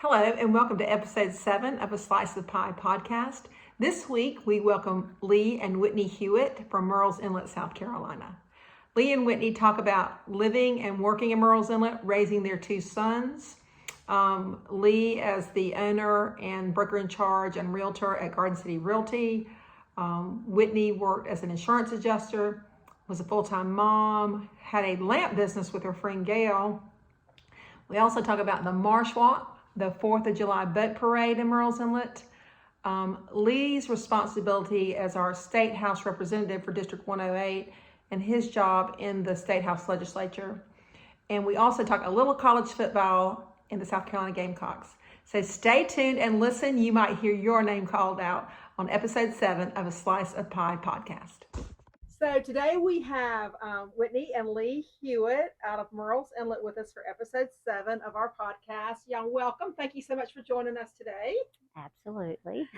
Hello, and welcome to episode 7 of A Slice of P.I podcast. This week, we welcome Lee and Whitney Hewitt from Murrells Inlet, South Carolina. Lee and Whitney talk about living and working in Murrells Inlet, raising their 2 sons. Lee as the owner and broker in charge and realtor at Garden City Realty. Whitney worked as an insurance adjuster, was a full-time mom, had a lamp business with her friend Gail. We also talk about the Marsh Walk, the 4th of July boat parade in Murrells Inlet. Lee's responsibility as our State House representative for District 108 and his job in the State House legislature. And we also talk a little college football in the South Carolina Gamecocks. So stay tuned and listen. You might hear your name called out on episode 7 of A Slice of P.I podcast. So today we have Whitney and Lee Hewitt out of Murrells Inlet with us for episode 7 of our podcast. Y'all welcome. Thank you so much for joining us today. Absolutely.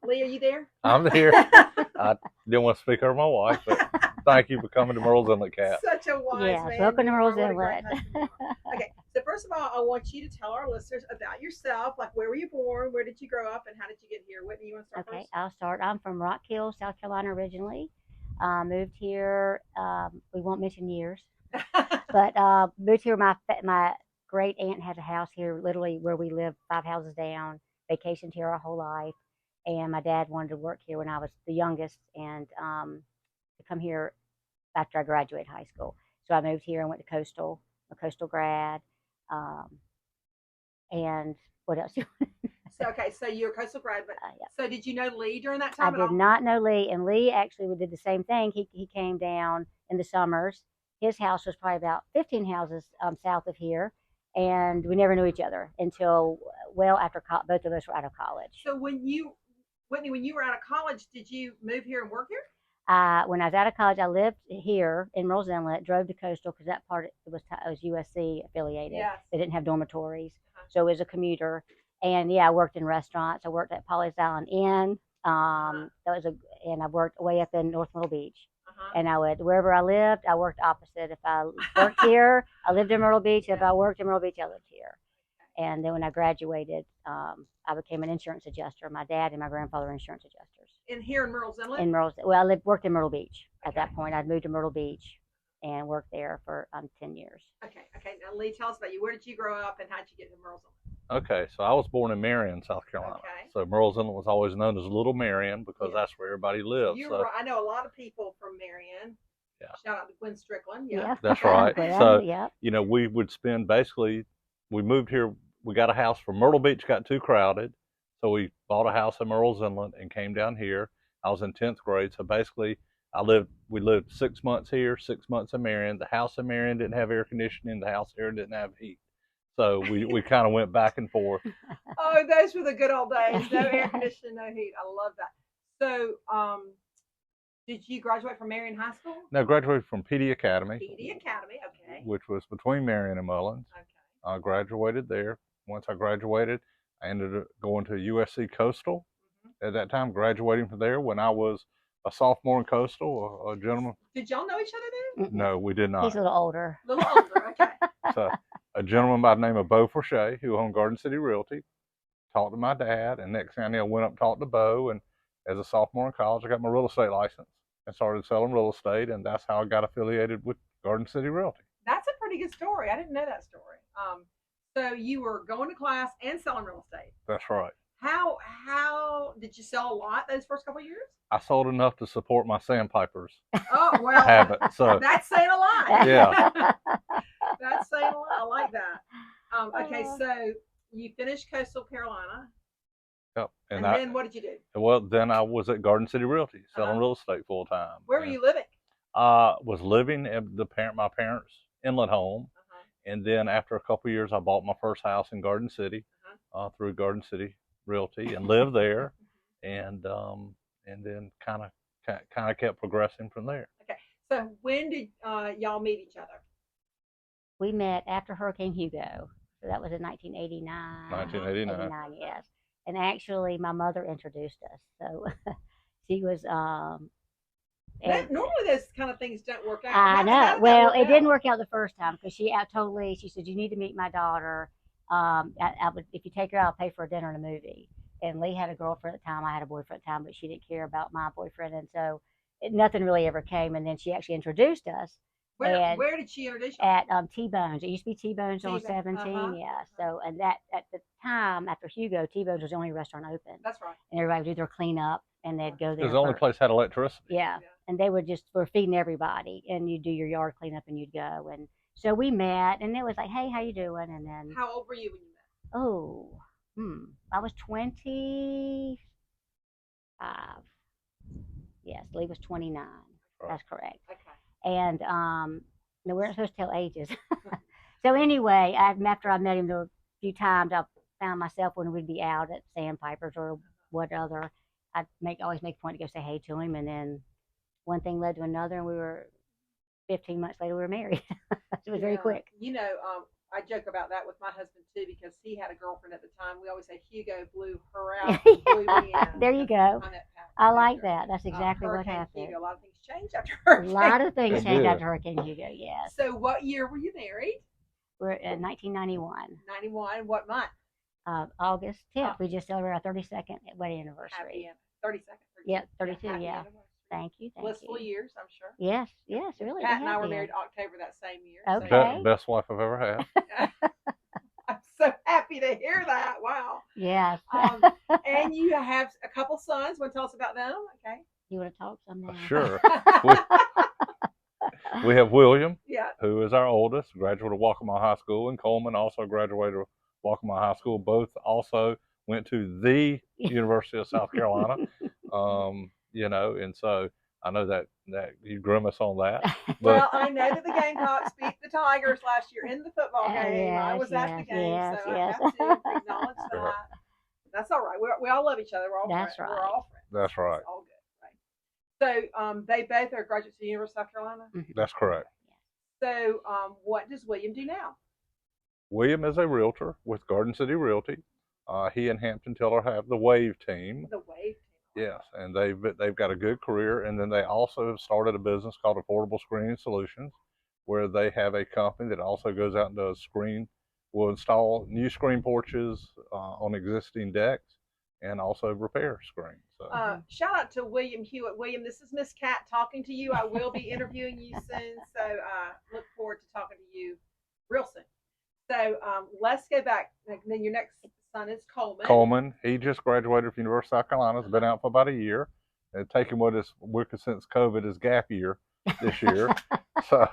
Lee, are you there? I'm here. I didn't want to speak over my wife, but thank you for coming to Murrells Inlet, Cat. Such a wise Yes, man. welcome to Murrells What a great Inlet. husband you are. Okay, so first of all, I want you to tell our listeners about yourself. Like, where were you born? Where did you grow up? And how did you get here? Whitney, you want to start Okay, first? I'll start. I'm from Rock Hill, South Carolina originally. Moved here, we won't mention years, but moved here. My great aunt had a house here, literally where we lived 5 houses down, vacationed here our whole life. And my dad wanted to work here when I was the youngest and to come here after I graduated high school. So I moved here and went to Coastal, a Coastal grad. And what else? So you're a Coastal grad, but Yeah. so did you know Lee during that I time? did not know Lee, and Lee actually did the same thing. He came down in the summers. His house was probably about 15 houses south of here, and we never knew each other until well after both of us were out of college. So Whitney, when you were out of college, did you move here and work here? When I was out of college, I lived here in Murrells Inlet, drove to Coastal because that part was USC affiliated. Yes. They didn't have dormitories, so it was a commuter. And yeah, I worked in restaurants. I worked at Polly's Island Inn. And I worked way up in North Myrtle Beach. And I would, wherever I lived, I worked opposite. If I worked here, I lived in Myrtle Beach. If I worked in Myrtle Beach, I lived here. And then when I graduated, I became an insurance adjuster. My dad and my grandfather were insurance adjusters. And here in Murrells Inlet? I worked in Myrtle Beach at that point. I'd moved to Myrtle Beach and worked there for 10 years. Okay. Now, Lee, tell us about you. Where did you grow up and how did you get to Murrells Inlet? Okay, so I was born in Marion, South Carolina. Okay. So Murrells Inlet was always known as Little Marion because that's where everybody lived. I know a lot of people from Marion. Yeah. Shout out to Gwen Strickland. Yeah. That's right. So, we would spend we moved here, we got a house from Myrtle Beach, got too crowded. So we bought a house in Murrells Inlet and came down here. I was in 10th grade. So basically, we lived 6 months here, 6 months in Marion. The house in Marion didn't have air conditioning. The house here didn't have heat. So we kind of went back and forth. Oh, those were the good old days. No air conditioning, no heat. I love that. So, did you graduate from Marion High School? No, I graduated from PD Academy. PD Academy, okay. Which was between Marion and Mullins. Okay. I graduated there. Once I graduated, I ended up going to USC Coastal. At that time, graduating from there when I was a sophomore in Coastal, a gentleman. Did y'all know each other then? No, we did not. He's a little older. Okay. So a gentleman by the name of Bo Forche, who owned Garden City Realty, talked to my dad, and next thing I knew, I went up and talked to Bo, and as a sophomore in college, I got my real estate license and started selling real estate, and that's how I got affiliated with Garden City Realty. That's a pretty good story. I didn't know that story. So you were going to class and selling real estate. That's right. How did you sell a lot those first couple of years? I sold enough to support my sandpipers Oh, well, habit. So that's saying a lot. Yeah. That's saying a lot. I like that. Okay, so you finished Coastal Carolina. Yep. And then what did you do? Well, then I was at Garden City Realty selling real estate full time. Where were you living? Was living at my parents' inlet home. And then after a couple of years, I bought my first house in Garden City through Garden City Realty and lived there, and then kind of kept progressing from there. Okay, so when did y'all meet each other? We met after Hurricane Hugo, so that was in 1989. 1989. Yes. And actually, my mother introduced us. So she was Normally those kind of things don't work out. I know. Well, it didn't work out the first time because she said, you need to meet my daughter. I would, if you take her out, I'll pay for a dinner and a movie. And Lee had a girlfriend at the time. I had a boyfriend at the time, but she didn't care about my boyfriend, and so nothing really ever came. And then she actually introduced us. Where did she introduce you? At T-Bones. It used to be T-Bones on T-Bone. 17, yeah. So, and that at the time after Hugo, T-Bones was the only restaurant open, That's right. and everybody would do their cleanup, and they'd go there. Because the only place had electricity. Yeah, and they would just were feeding everybody, and you'd do your yard cleanup, and you'd go, and so we met, and it was like, hey, how you doing? And then, How old were you when you met? oh, I was 25. Yes, Lee was 29. Right. That's correct. Okay. And no, we're not supposed to tell ages. So anyway, after I met him a few times, I found myself when we'd be out at Sandpipers or what other, I'd always make a point to go say hey to him, and then one thing led to another, and we were 15 months later we were married. It was very quick. You know, I joke about that with my husband too because he had a girlfriend at the time. We always say Hugo blew her out, blew me in. There you go. I like that. That's exactly what happened. Hugo. A lot of things changed after A Hurricane. lot of things It changed did. after Hurricane Hugo. Yes. So, what year were you married? We're in 1991. 91. What month? August 10th. We just celebrated our 32nd wedding anniversary. Happy 32nd. Yeah, 32. Happy Yeah. anniversary. Thank you. Blissful years, I'm sure. Yes, really. Pat and I were married October that same year. Okay. Best wife I've ever had. I'm so happy to hear that. Wow. Yes. And you have a couple sons. Want to tell us about them? Okay. You want to talk some now? Sure. We have William, Yeah. who is our oldest, graduate of Waccamaw High School, and Coleman also graduated of Waccamaw High School. Both also went to the University of South Carolina. You know, and so I know that you grimace on that. But Well, I know that the Gamecocks beat the Tigers last year in the football game. I was at the game, so I have to acknowledge that. That's all right. We all love each other. We're all That's friends. right. We're all friends. That's right. It's all good, right? So they both are graduates of the University of South Carolina. That's correct. So what does William do now? William is a realtor with Garden City Realty. He and Hampton Tiller have the Wave team. The Wave team. Yes, and they've got a good career, and then they also have started a business called Affordable Screening Solutions, where they have a company that also goes out and does will install new screen porches on existing decks, and also repair screens. So. Shout out to William Hewitt. William, this is Miss Cat talking to you. I will be interviewing you soon, so look forward to talking to you real soon. So let's go back. Then your next son is Coleman. Coleman, he just graduated from University of South Carolina. Has been out for about a year. And taking what is since COVID is gap year this year. So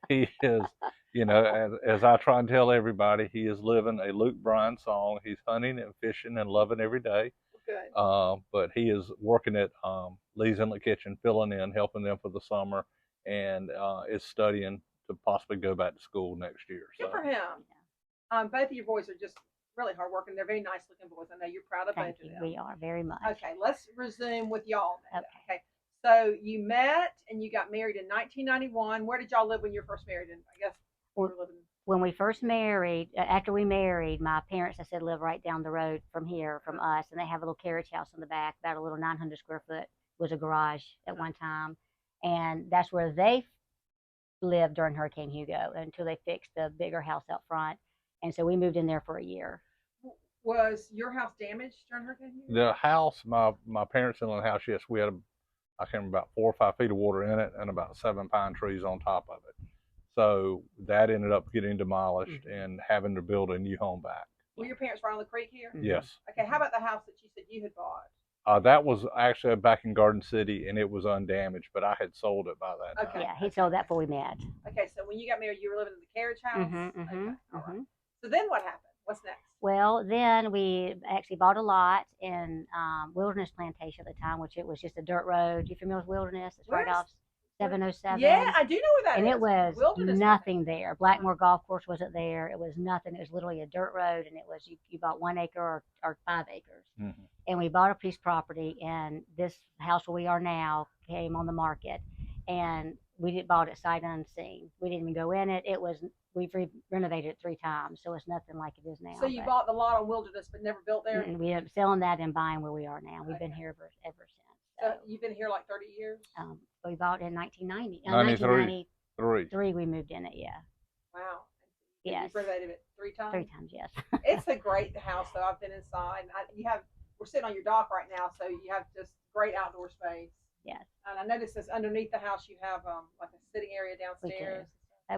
he is, you know, as I try and tell everybody, he is living a Luke Bryan song. He's hunting and fishing and loving every day. Good. But he is working at Lee's Inlet Kitchen, filling in, helping them for the summer, and is studying to possibly go back to school next year. Good for him. Both of your boys are just really hard working. They're very nice looking boys. I know you're proud of both of them. We are very much. Okay, let's resume with y'all. Okay. So you met and you got married in 1991. Where did y'all live when you were first married? And I guess you were living. When we first married, after we married, my parents, I said, live right down the road from here, from us, and they have a little carriage house in the back, about a little 900 square foot, was a garage at one time, and that's where they lived during Hurricane Hugo until they fixed the bigger house out front, and so we moved in there for a year. Was your house damaged during Hurricane Hugo? The house, my parents in the house, yes, we had I can't remember, about 4 or 5 feet of water in it and about 7 pine trees on top of it. So that ended up getting demolished and having to build a new home back. Were your parents right on the creek here? Yes. Okay, how about the house that you said you had bought? That was actually back in Garden City, and it was undamaged, but I had sold it by that time. Okay. Yeah, he sold that before we met. Okay, so when you got married, you were living in the carriage house? Okay, all right. Mhm. So then what happened? What's next? Well, then we actually bought a lot in Wilderness Plantation at the time, which it was just a dirt road. You familiar with Wilderness? It's right off 707. Yeah, I do know where that and is. it was Wilderness nothing there. Blackmore Golf Course wasn't there. It was nothing. It was literally a dirt road, and it was you bought 1 acre or 5 acres. Mm-hmm. And we bought a piece of property, and this house where we are now came on the market, and we bought it sight unseen. We didn't even go in it. We've renovated it 3 times, so it's nothing like it is now. So you bought the lot on Wilderness, but never built there? We ended up selling that and buying where we are now. We've been here ever since. So you've been here like 30 years? We bought it in 1990. 1993. 1993 we moved in it, yeah. Wow. Yes. You've renovated it 3 times? 3 times, yes. It's a great house, though. I've been inside. We're sitting on your dock right now, so you have just great outdoor space. Yes. And I noticed this underneath the house, you have like a sitting area downstairs.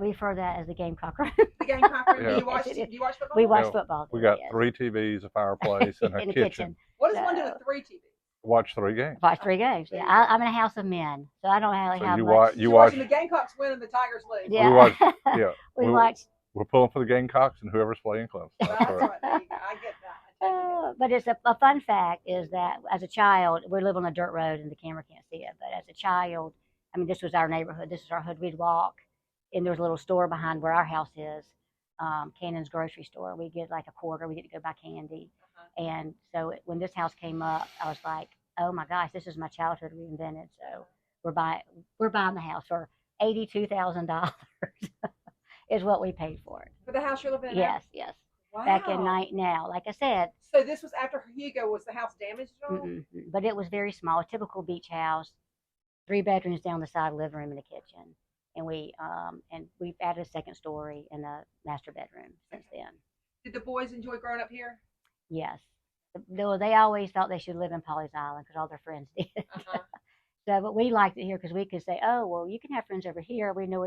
We refer to that as the Gamecock room. The Gamecock room. Yeah. Do you watch football? We watch football. We got yes. 3 TVs, a fireplace, and a in the kitchen. What does one do with 3 TVs? Watch 3 games. Watch 3 games. Yeah, I'm in a house of men, so I don't really So have you much. you You're watch. watching the Gamecocks win and the Tigers lose. Yeah. We watch. Yeah. we watch. We're pulling for the Gamecocks and whoever's playing Clemson. That's That's correct. right. There you go. I get that. But it's a fun fact is that as a child, we live on a dirt road and the camera can't see it. But as a child, I mean, this was our neighborhood. This is our hood. We'd walk, and there was a little store behind where our house is, Cannon's grocery store. We get like a quarter. We get to go buy candy. And so when this house came up, I was like, oh my gosh, this is my childhood reinvented. So we're buying the house for $82,000 is what we paid for it. For the house you're living in? Yes, yes. Wow. Back in now, like I said. So this was after Hugo. Was the house damaged at all? But it was very small, a typical beach house, 3 bedrooms down the side, living room and a kitchen. And we've added a second story and a master bedroom since then. Did the boys enjoy growing up here? Yes. Though they always thought they should live in Pawleys Island because all their friends did. So, but we liked it here because we could say, oh, well, you can have friends over here. We know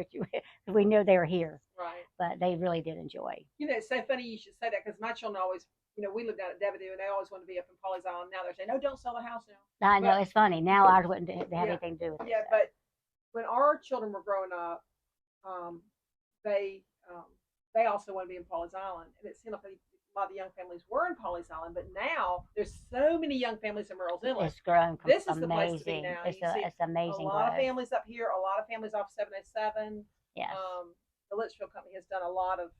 we know they were here. Right. But they really did enjoy. You know, it's so funny you should say that because my children always, we lived down at Devido and they always wanted to be up in Pawleys Island. Now they're saying, no, don't sell the house now. I know, it's funny. Now ours wouldn't have anything to do with it. Yeah, but when our children were growing up, they also wanted to be in Pawleys Island. And it seemed like a lot of the young families were in Pawleys Island, but now there's so many young families in Murrells Inlet. It's grown This is amazing. the place to be now. It's amazing. A lot of families up here, a lot of families off 707. Yes. The Litchfield Company has done a lot of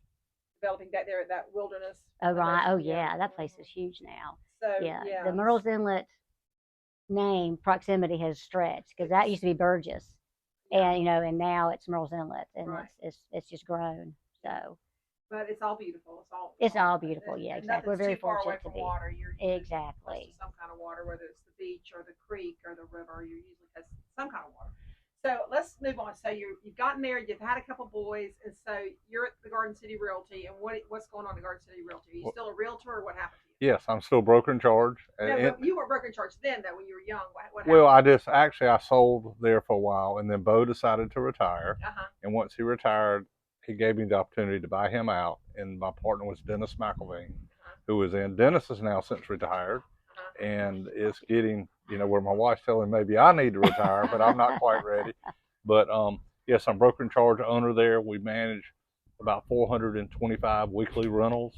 developing back there at that wilderness. Oh, right. Oh, yeah. That place is huge now. So, yeah. The Murrells Inlet name, proximity has stretched because that used to be Burgess. And, and now it's Murrells Inlet. And it's just grown. So. But it's all beautiful. It's all beautiful. Yeah, exactly. We're very fortunate to be. Water. You're exactly. Some kind of water, whether it's the beach or the creek or the river, you usually has some kind of water. So let's move on. So you've gotten married, you've had a couple boys, and so you're at the Garden City Realty. And what's going on at Garden City Realty? Are you still a realtor, or what happened to you? Yes, I'm still broker in charge. No, but you were broker in charge then, though, when you were young. What well, happened? I sold there for a while, and then Bo decided to retire. And once he retired, he gave me the opportunity to buy him out, and my partner was Dennis McElveen, who was in. Dennis is now since retired, and is getting, where my wife's telling maybe I need to retire, but I'm not quite ready. But yes, I'm broker in charge owner there. We manage about 425 weekly rentals,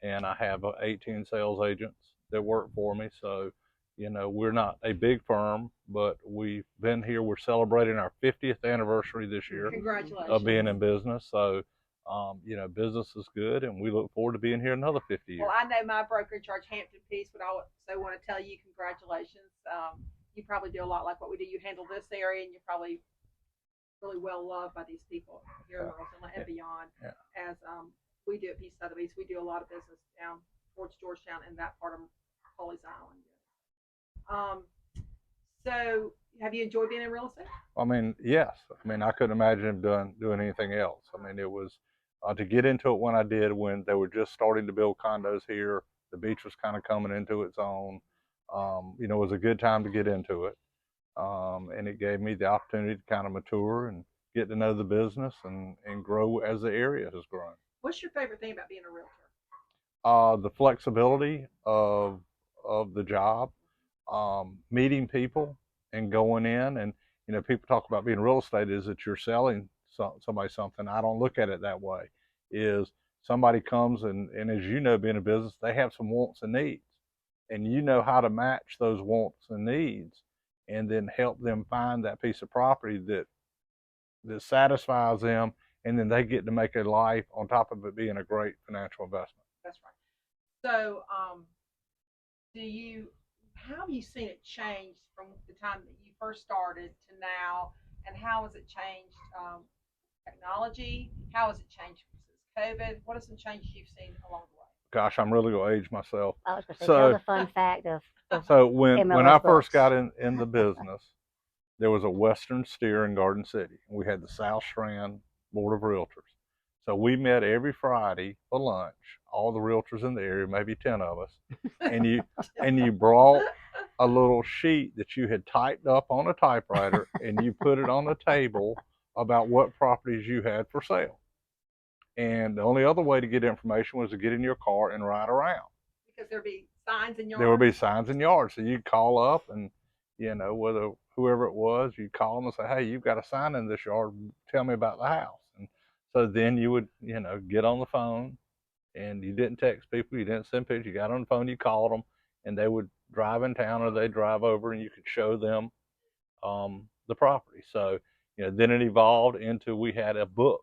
and I have 18 sales agents that work for me. So, we're not a big firm, but we've been here. We're celebrating our 50th anniversary this year. Congratulations. Of being in business. So, business is good, and we look forward to being here another 50 years. Well, I know my broker in charge, Hampton Peace, would also want to tell you congratulations. You probably do a lot like what we do. You handle this area, and you're probably really well loved by these people here in Murrells Inlet and beyond. Yeah. As we do at Peace Sotheby's, we do a lot of business down towards Georgetown and that part of Pawleys Island. So have you enjoyed being in real estate? I mean, yes. I mean, I couldn't imagine doing anything else. I mean, it was to get into it when I did, when they were just starting to build condos here. The beach was kind of coming into its own. It was a good time to get into it. And it gave me the opportunity to kind of mature and get to know the business and grow as the area has grown. What's your favorite thing about being a realtor? The flexibility of the job, meeting people and going in. And, people talk about being real estate is that you're selling somebody something. I don't look at it that way. Is somebody comes and as you know, being a business, they have some wants and needs. And you know how to match those wants and needs and then help them find that piece of property that satisfies them, and then they get to make a life on top of it being a great financial investment. That's right. So how have you seen it change from the time that you first started to now, and how has it changed technology? How has it changed since COVID? What are some changes you've seen along the way? Gosh, I'm really going to age myself. I was going to say, tell the fun fact of so when I first books. got in the business, there was a Western Steer in Garden City. We had the South Strand Board of Realtors. So we met every Friday for lunch, all the realtors in the area, maybe 10 of us, and you brought a little sheet that you had typed up on a typewriter and you put it on the table about what properties you had for sale. And the only other way to get information was to get in your car and ride around. Because there'd be signs in yards. There would be signs in yards. So you'd call up and, whether whoever it was, you'd call them and say, hey, you've got a sign in this yard. Tell me about the house. And so then you would, get on the phone, and you didn't text people. You didn't send pictures. You got on the phone, you called them, and they would drive in town or they'd drive over and you could show them the property. So, then it evolved into we had a book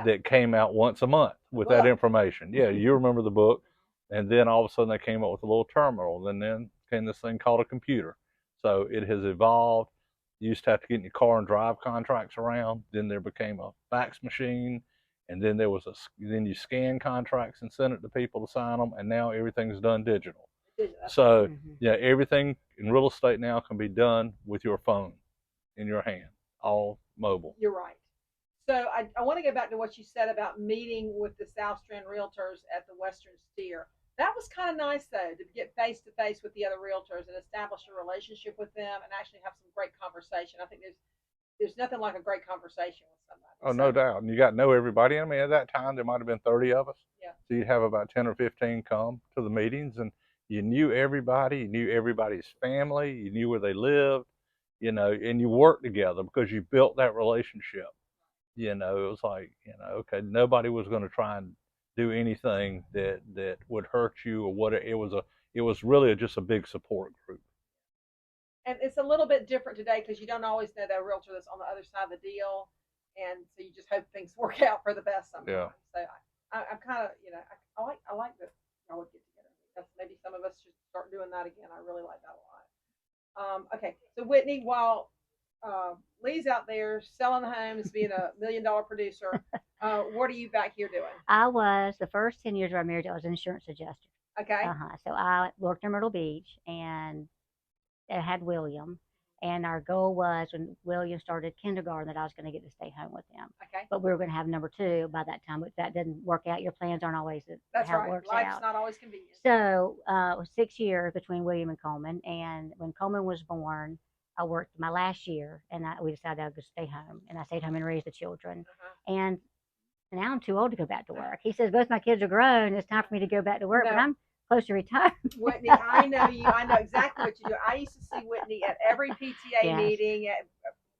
that came out once a month with that information. Yeah, you remember the book. And then all of a sudden they came up with a little terminal. And then came this thing called a computer. So it has evolved. You used to have to get in your car and drive contracts around. Then there became a fax machine. And then then you scan contracts and send it to people to sign them. And now everything's done digital. So everything in real estate now can be done with your phone in your hand, all mobile. You're right. So I want to go back to what you said about meeting with the South Strand realtors at the Western Steer. That was kind of nice, though, to get face to face with the other realtors and establish a relationship with them and actually have some great conversation. I think there's nothing like a great conversation with somebody. Oh, no doubt. And you got to know everybody. I mean, at that time, there might have been 30 of us. Yeah. So you'd have about 10 or 15 come to the meetings, and you knew everybody. You knew everybody's family. You knew where they lived, and you worked together because you built that relationship. It was like, okay, nobody was going to try and do anything that would hurt you or what. It was really just a big support group. And it's a little bit different today because you don't always know that realtor that's on the other side of the deal, and so you just hope things work out for the best sometimes. Yeah. So I'm kind of, I like that y'all would get together. That's maybe some of us should start doing that again. I really like that a lot. Okay, so Whitney, while Lee's out there selling homes, being $1 million producer, what are you back here doing? I was, the first 10 years of our marriage, I was an insurance adjuster. Okay. So I worked in Myrtle Beach and I had William. And our goal was when William started kindergarten that I was going to get to stay home with him. Okay. But we were going to have number 2 by that time, but that didn't work out. Your plans aren't always That's how right. it works Life's out. not always convenient. So it was 6 years between William and Coleman. And when Coleman was born, I worked my last year, and we decided I would stay home. And I stayed home and raised the children. And now I'm too old to go back to work. He says, both my kids are grown. It's time for me to go back to work, but I'm close to retirement. Whitney, I know you. I know exactly what you do. I used to see Whitney at every PTA meeting, at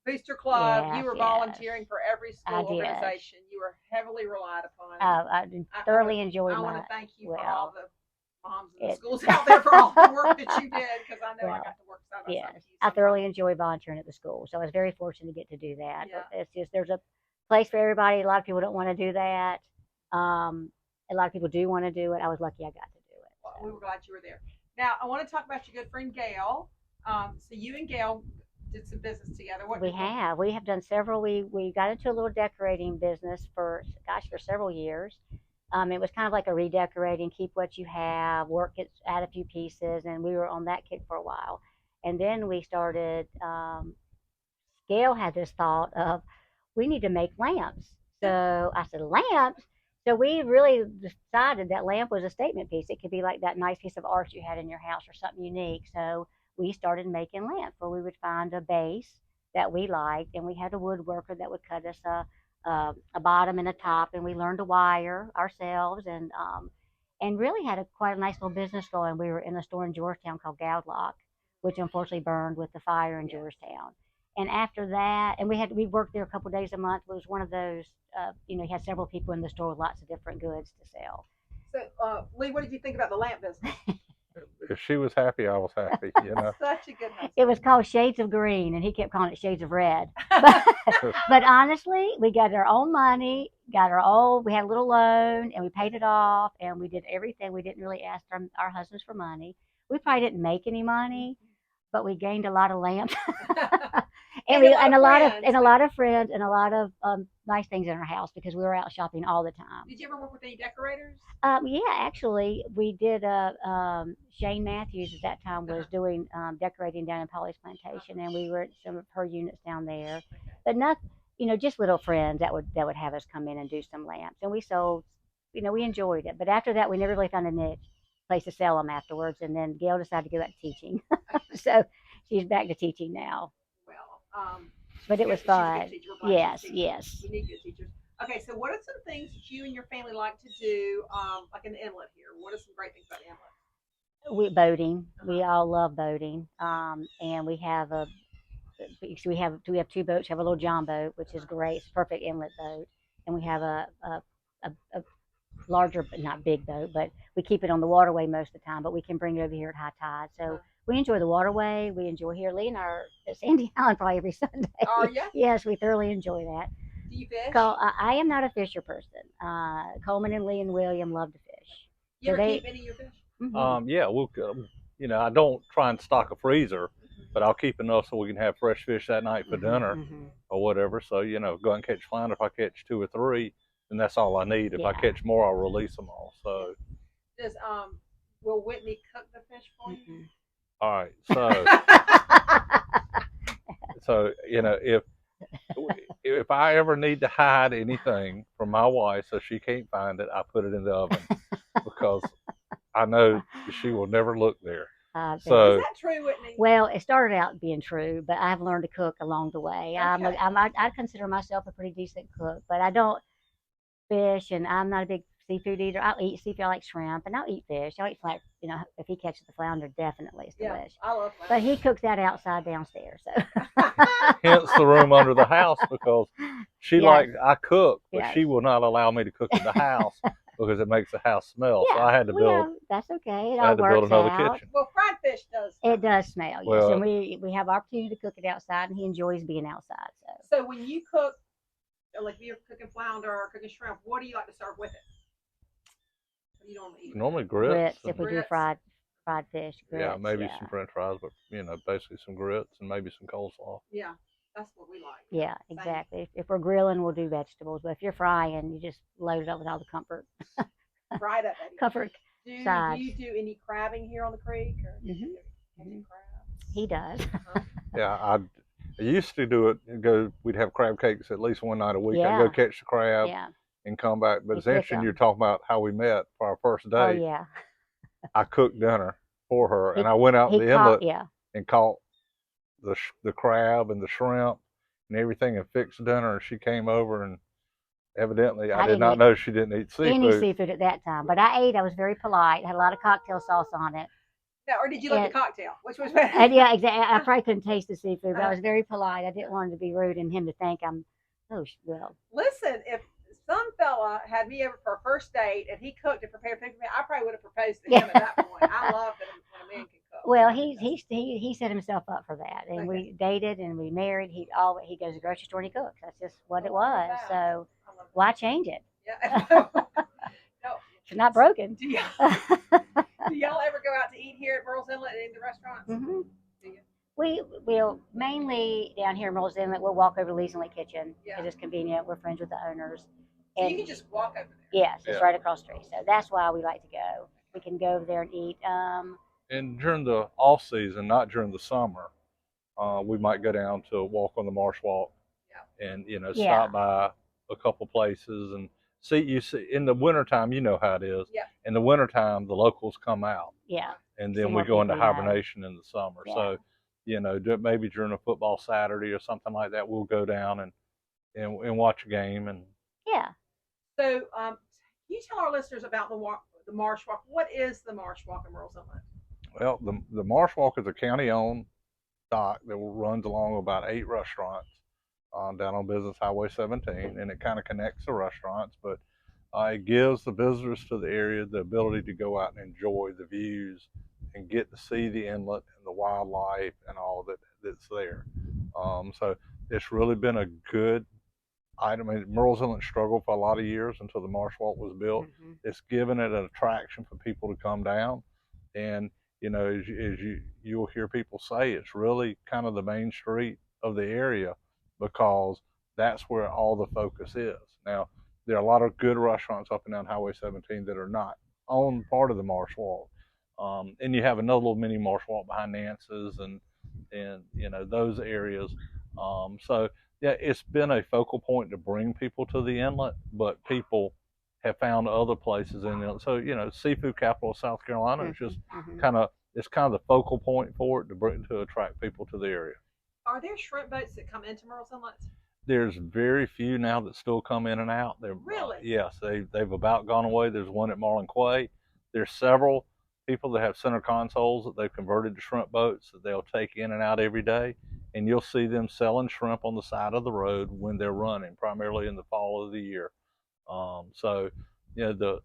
Booster Club. You were volunteering for every school organization. You were heavily relied upon. I thoroughly enjoyed I want to thank you for well, all the moms in the schools out there for all the work that you did, because I know I got to work side by side with you. I thoroughly enjoy volunteering at the school, so I was very fortunate to get to do that. Yeah. It's just there's a place for everybody. A lot of people don't want to do that. A lot of people do want to do it. I was lucky I got to do it. Well, we were glad you were there. Now, I want to talk about your good friend Gail. So you and Gail did some business together. We have done several. We got into a little decorating business for several years. It was kind of like a redecorating, keep what you have, add a few pieces, and we were on that kick for a while. And then we started, Gail had this thought of, we need to make lamps. So I said, lamps? So we really decided that lamp was a statement piece. It could be like that nice piece of art you had in your house or something unique. So we started making lamps where we would find a base that we liked, and we had a woodworker that would cut us a bottom and a top, and we learned to wire ourselves, and really had quite a nice little business going. We were in a store in Georgetown called Gowdlock, which unfortunately burned with the fire in Georgetown. And after that, and we worked there a couple of days a month. It was one of those, you had several people in the store with lots of different goods to sell. So, Lee, what did you think about the lamp business? If she was happy, I was happy, Such a good husband. It was called Shades of Green, and he kept calling it Shades of Red. But honestly, we got our own money, we had a little loan, and we paid it off, and we did everything. We didn't really ask our husbands for money. We probably didn't make any money, but we gained a lot of lamps. and a lot of friends and a lot of nice things in our house because we were out shopping all the time. Did you ever work with any decorators? Yeah, actually, we did. Shane Matthews at that time was doing decorating down in Polly's Plantation, and we were at some of her units down there. But just little friends that would have us come in and do some lamps, and we sold. We enjoyed it, but after that, we never really found a niche place to sell them afterwards. And then Gail decided to go back to teaching, so she's back to teaching now. Well, But it was she's a fun. good teacher. We're glad Yes, she's teaching. yes. We need good teachers. Okay, so what are some things that you and your family like to do, like in the inlet here? What are some great things about the inlet? We boating. We all love boating. And we have two boats. We have a little John boat, which is great. It's a perfect inlet boat, and we have a larger, but not big boat, but we keep it on the waterway most of the time. But we can bring it over here at high tide. So we enjoy the waterway. We enjoy here. Lee and I are at Sandy Island probably every Sunday. Are you? Yes, we thoroughly enjoy that. Do you fish? I am not a fisher person. Coleman and Lee and William love to fish. You ever keep any of your fish? Mm-hmm. Yeah, we'll. I don't try and stock a freezer, but I'll keep enough so we can have fresh fish that night for dinner or whatever. So go out and catch flounder. If I catch 2 or 3, then that's all I need. If I catch more, I'll release them all. So. Does will Whitney cook the fish for you? All right, so if I ever need to hide anything from my wife so she can't find it, I put it in the oven because I know she will never look there. So is that true, Whitney? Well, it started out being true, but I've learned to cook along the way. Okay. I consider myself a pretty decent cook, but I don't fish, and I'm not a big seafood eater. I'll eat seafood. I like shrimp, and I'll eat fish. I'll eat if he catches the flounder, definitely it's delicious. I love flounder. But he cooks that outside downstairs. So. Hence the room under the house, because I cook, but she will not allow me to cook in the house because it makes the house smell. So I had to build. That's okay. It I all had to works build another out. kitchen. Well, fried fish does. It does smell, yes. Well, And we have opportunity to cook it outside, and he enjoys being outside. So when you cook, like if you're cooking flounder or cooking shrimp, what do you like to serve with it? What do you normally eat? Normally grits. If we do fried fish, grits. Yeah, maybe some French fries, but basically some grits and maybe some coleslaw. Yeah, that's what we like. Yeah, exactly. If we're grilling, we'll do vegetables. But if you're frying, you just load it up with all the comfort. Fried up, baby. Comfort. Do you do any crabbing here on the creek? Or do you do crabs? He does. Yeah, I used to do it. We'd have crab cakes at least one night a week. Yeah. I'd go catch the crab and come back. But it's cook interesting 'em. You're talking about how we met for our first day. Oh yeah. I cooked dinner for her, and I went out in the inlet and caught the crab and the shrimp and everything and fixed dinner. And she came over, and evidently I did not know she didn't eat seafood. Any seafood at that time, but I ate. I was very polite. Had a lot of cocktail sauce on it. Yeah, or did you like the cocktail? Which was better? And yeah, exactly. I probably couldn't taste the seafood, but I was very polite. I didn't want to be rude and him to think I'm. Oh well. Listen, if some fella had me over for a first date and he cooked and prepared food for me, I probably would have proposed to him at that point. I love that when a man can cook. Well, he set himself up for that, and we dated and we married. He goes to the grocery store and he cooks. That's just what it was. So why change it? Yeah. No. It's not broken. Do y'all ever go out to eat here at Murrells Inlet in the restaurants? Mm-hmm. Do you? We'll mainly down here in Murrells Inlet. We'll walk over to Lee's Inlet Kitchen because it's convenient. We're friends with the owners. So you can just walk over there. Yes, it's right across the street. So that's why we like to go. We can go over there and eat. And during the off season, not during the summer, we might go down to walk on the Marsh Walk, and stop by a couple places and see. You see, in the wintertime, you know how it is. Yeah. In the wintertime, the locals come out. Yeah. And then we go into hibernation in the summer. Yeah. So, maybe during a football Saturday or something like that, we'll go down and watch a game. And yeah. So, can you tell our listeners about the Marsh Walk? What is the Marsh Walk in Murrells Inlet? Well, the Marsh Walk is a county-owned dock that runs along about 8 restaurants down on Business Highway 17, and it kind of connects the restaurants, but it gives the visitors to the area the ability to go out and enjoy the views and get to see the inlet and the wildlife and all that's there. So it's really been a good item. I mean, Murrells Inlet struggled for a lot of years until the Marsh Walk was built. Mm-hmm. It's given it an attraction for people to come down, and as you'll hear people say, it's really kind of the main street of the area because that's where all the focus is. Now, there are a lot of good restaurants up and down Highway 17 that are not on part of the Marsh Walk. And you have another little mini Marsh Walk behind Nance's and those areas. So, Yeah, it's been a focal point to bring people to the inlet, but people have found other places in the inlet. So, seafood capital of South Carolina is just it's kind of the focal point for it to attract people to the area. Are there shrimp boats that come into Murrells Inlet? There's very few now that still come in and out. Really? Yes, they've about gone away. There's one at Marlin Quay. There's several people that have center consoles that they've converted to shrimp boats that they'll take in and out every day, and you'll see them selling shrimp on the side of the road when they're running, primarily in the fall of the year. So, the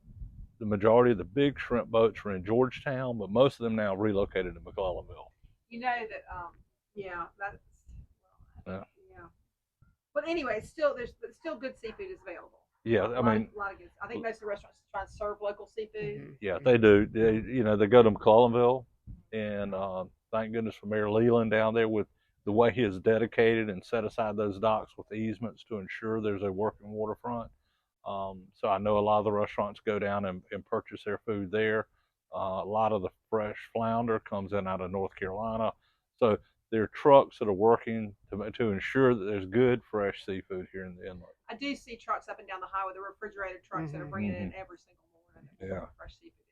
majority of the big shrimp boats are in Georgetown, but most of them now relocated to McClellanville. You know that, yeah, that's, Yeah. yeah. But anyway, still good seafood is available. Yeah, A lot of good. I think most of the restaurants try to serve local seafood. Yeah, they do. They go to McClellanville, and thank goodness for Mayor Leland down there with the way he has dedicated and set aside those docks with easements to ensure there's a working waterfront. So I know a lot of the restaurants go down and purchase their food there. A lot of the fresh flounder comes in out of North Carolina. So there are trucks that are working to ensure that there's good, fresh seafood here in the inlet. I do see trucks up and down the highway, the refrigerated trucks that are bringing in every single morning. Yeah. Fresh seafood.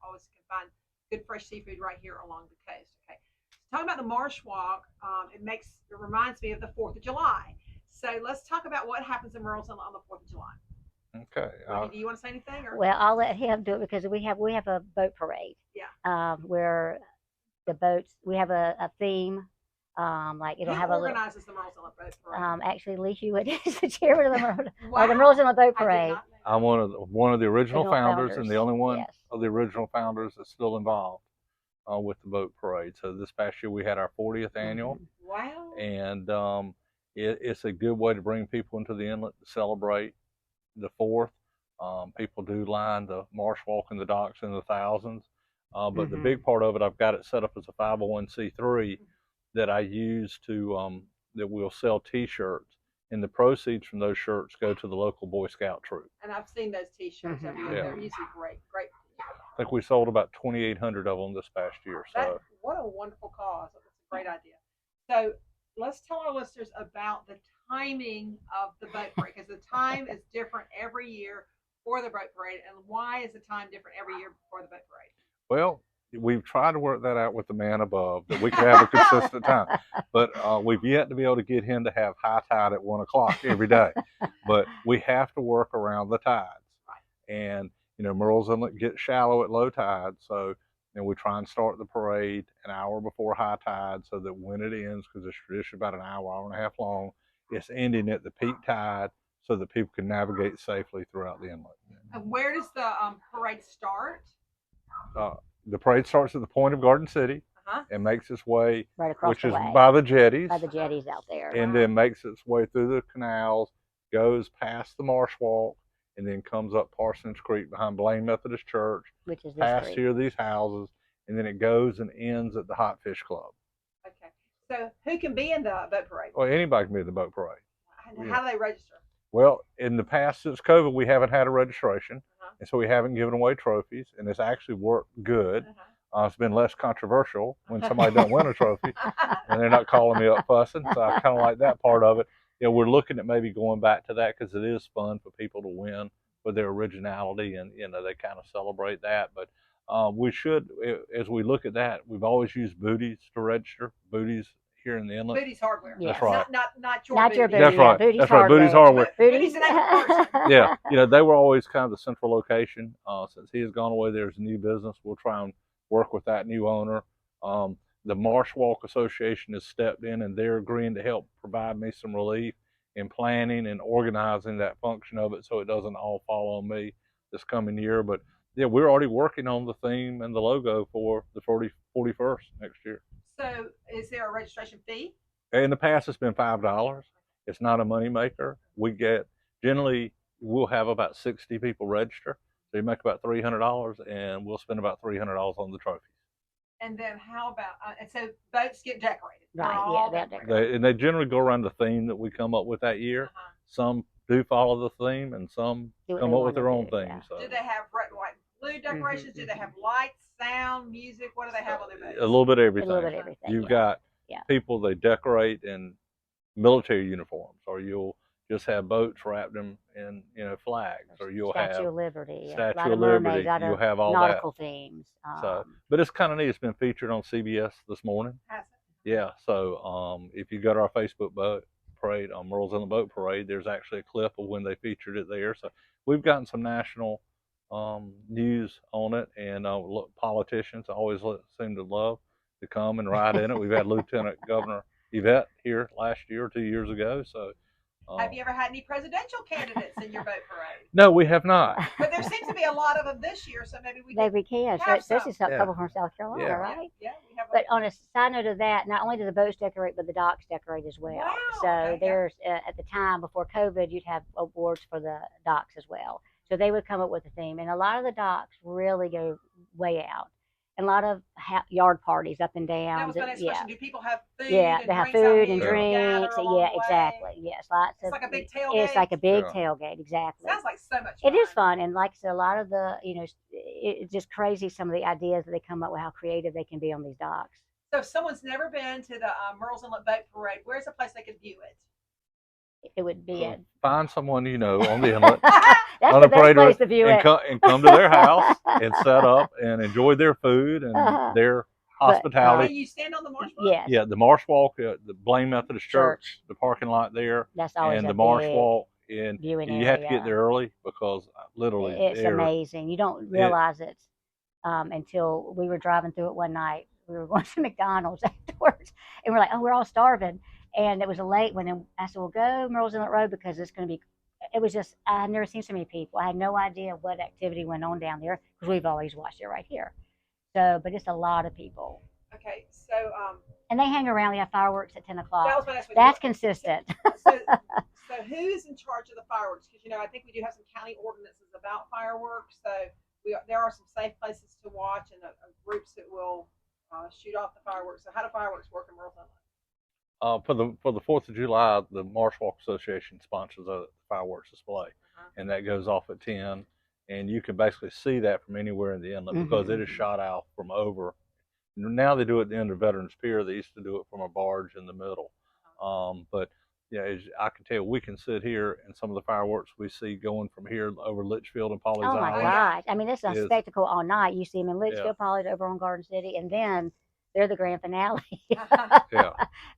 Always can find good fresh seafood right here along the coast. Okay. So talking about the Marsh Walk, it reminds me of the 4th of July. So let's talk about what happens in Murrells Inlet on the 4th of July. Okay. Do you want to say anything? Or? Well, I'll let him do it because we have a boat parade. Yeah. Where the boats, we have a theme. Like it'll Who have organizes the Murrells Inlet boat parade? Actually, Lee Hewitt is the chairman of the Wow. the Murrells Inlet boat parade. I'm one of the original founders and the only one Yes. of the original founders that's still involved with the boat parade. So this past year we had our 40th annual. Wow. And it's a good way to bring people into the inlet to celebrate the 4th. People do line the Marsh Walk and the docks in the thousands. But the big part of it, I've got it set up as a 501c3 that I use that we'll sell T-shirts. And the proceeds from those shirts go to the local Boy Scout troop. And I've seen those T-shirts everywhere. Yeah. They're usually great. I think we sold about 2,800 of them this past year. So what a wonderful cause. That's a great idea. So let's tell our listeners about the timing of the boat parade, because the time is different every year for the boat parade. And why is the time different every year for the boat parade? Well, we've tried to work that out with the man above that we could have a consistent time, but we've yet to be able to get him to have high tide at 1 o'clock every day. But we have to work around the tides, and Murrells Inlet gets shallow at low tide, so we try and start the parade an hour before high tide, so that when it ends, because it's traditionally about an hour and a half long, it's ending at the peak tide, so that people can navigate safely throughout the inlet. And where does the parade start? The parade starts at the point of Garden City and makes its way, right across which the is way. by the jetties. By the jetties out there. And then makes its way through the canals, goes past the Marsh Walk, and then comes up Parsons Creek behind Blaine Methodist Church, which is past here these houses, and then it goes and ends at the Hot Fish Club. Okay. So who can be in the boat parade? Well, anybody can be in the boat parade. And how do they register? Well, in the past, since COVID, we haven't had a registration, and so we haven't given away trophies, and it's actually worked good. It's been less controversial when somebody doesn't win a trophy, and they're not calling me up fussing, so I kind of like that part of it. We're looking at maybe going back to that because it is fun for people to win with their originality, and they kind of celebrate that. But we should, as we look at that, we've always used booties to register. Booties here in the inlet. Booties Hardware. Yes. That's right. Not your booty. That's right. Booties That's right. Booties Hardware. Booties the name of the person. Yeah. They were always kind of the central location. Since he has gone away, there's a new business. We'll try and work with that new owner. The Marsh Walk Association has stepped in, and they're agreeing to help provide me some relief in planning and organizing that function of it, so it doesn't all fall on me this coming year. But yeah, we're already working on the theme and the logo for the 41st next year. So is there a registration fee? In the past, it's been $5. It's not a moneymaker. Generally, we'll have about 60 people register. So you make about $300, and we'll spend about $300 on the trophies. And then how about, and so boats get decorated. Right, yeah, they're decorated. They generally go around the theme that we come up with that year. Some do follow the theme, and some come up with their own theme. Yeah. So. Do they have red, white, blue decorations? Do they have lights, sound, music? What do they have on their boats? A little bit of everything. A little bit of everything. You've got people they decorate in military uniforms, or you'll just have boats wrapped in flags, or you'll Statue have of Liberty, a Statue lot of of mermaids, Liberty. a lot You'll of have all that. nautical themes. So, but it's kind of neat. It's been featured on CBS this morning. Has it? Yeah. So if you go to our Facebook boat parade on Murrells Inlet Boat Parade, there's actually a clip of when they featured it there. So we've gotten some national news on it, and politicians always seem to love to come and ride in it. We've had Lieutenant Governor Yvette here last year or 2 years ago. So Have you ever had any presidential candidates in your boat parade? no, we have not. But there seems to be a lot of them this year, so maybe we can. have So this is a Yeah. couple from South Carolina, Yeah. right? Yeah, we have. But on a side note of that, not only do the boats decorate, but the docks decorate as well. Wow, So okay, there's at the time before COVID, you'd have awards for the docks as well. So they would come up with a theme, and a lot of the docks really go way out. And a lot of yard parties up and down. That was my next question. Do people have food? Yeah, and they have drinks out food here and and gather drinks. along Yeah, the way? exactly. Yes, lots It's of. like a big It's tailgate. like a big Yeah. tailgate, exactly. Sounds like so much It fun. is fun, and like I said, a lot of the, it's just crazy some of the ideas that they come up with, how creative they can be on these docks. So if someone's never been to the Murrells Inlet Boat Parade, where's a place they could view it? It would be a Find someone you know on the inlet. that's on the a best parade place to view and, it. come to their house and set up and enjoy their food and their hospitality. You stand on the marsh. Yes, Yeah, the Marsh Walk, the Blaine Methodist Church, the parking lot there, that's always and a the Marsh big Walk. And viewing you have to area. get there early because literally It's amazing. You don't realize it until we were driving through it one night. We were going to McDonald's afterwards, and we're like, "Oh, we're all starving." And it was a late one, and I said, "Well, go Murrells Inlet Road because it's going to be." It was just I had never seen so many people. I had no idea what activity went on down there because we've always watched it right here. So, but it's a lot of people, Okay, so and they hang around. They have fireworks at 10 that o'clock. was my next question. That's consistent. So who's in charge of the fireworks? Because I think we do have some county ordinances about fireworks. So there are some safe places to watch and groups that will shoot off the fireworks. So how do fireworks work in Murrells Inlet? For the 4th of July, the Marsh Walk Association sponsors a fireworks display, and that goes off at 10. And you can basically see that from anywhere in the inlet because it is shot out from over. Now they do it at the end of Veterans Pier. They used to do it from a barge in the middle. But yeah, as I can tell, we can sit here and some of the fireworks we see going from here over Litchfield and Polly's Oh my Island. gosh! I mean, it's a spectacle all night. You see them in Litchfield, Yeah. Polly's, over on Garden City, and then they're the grand finale. Yeah.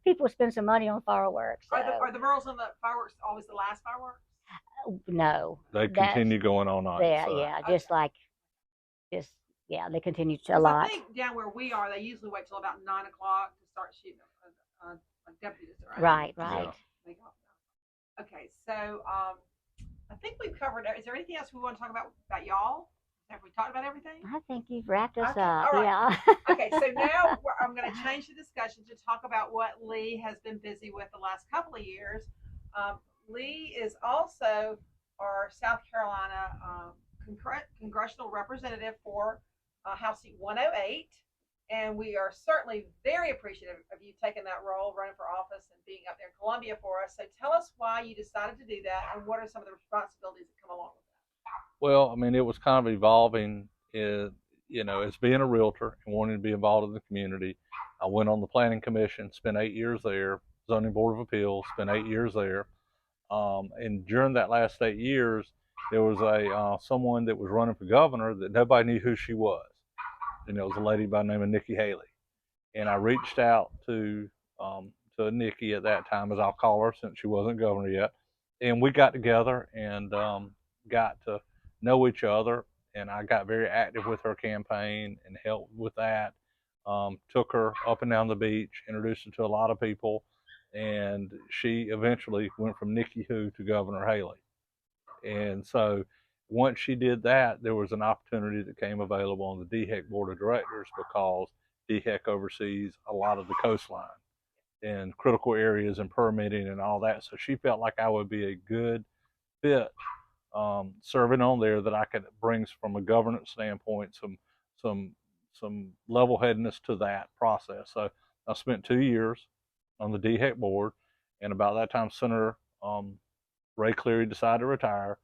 People spend some money on fireworks. So. Are the Murrells Inlet fireworks always the last fireworks? No. They continue going all night. Yeah, so. yeah, they continue to a 'Cause lot. I think down where we are, they usually wait till about 9 o'clock to start shooting deputies, right? Right. They go. Okay, so I think we've covered. Is there anything else we want to talk about y'all? Have we talked about everything? I think you've wrapped us Okay, up. all right. Yeah. Okay, so now I'm going to change the discussion to talk about what Lee has been busy with the last couple of years. Lee is also our South Carolina congressional representative for House Seat 108, and we are certainly very appreciative of you taking that role, running for office, and being up there in Columbia for us. So tell us why you decided to do that, and what are some of the responsibilities that come along with that? Well, I mean, it was kind of evolving, as being a realtor and wanting to be involved in the community. I went on the Planning Commission, spent 8 years there, Zoning Board of Appeals, spent 8 years there. And during that last 8 years, there was someone that was running for governor that nobody knew who she was. And it was a lady by the name of Nikki Haley. And I reached out to Nikki at that time, as I'll call her, since she wasn't governor yet. And we got together and got to know each other. And I got very active with her campaign and helped with that. Took her up and down the beach, introduced her to a lot of people. And she eventually went from Nikki Who to Governor Haley. And so once she did that, there was an opportunity that came available on the DHEC Board of Directors because DHEC oversees a lot of the coastline and critical areas and permitting and all that. So she felt like I would be a good fit serving on there, that I could bring from a governance standpoint some level-headedness to that process. So I spent 2 years on the DHEC board, and about that time, Senator Ray Cleary decided to retire.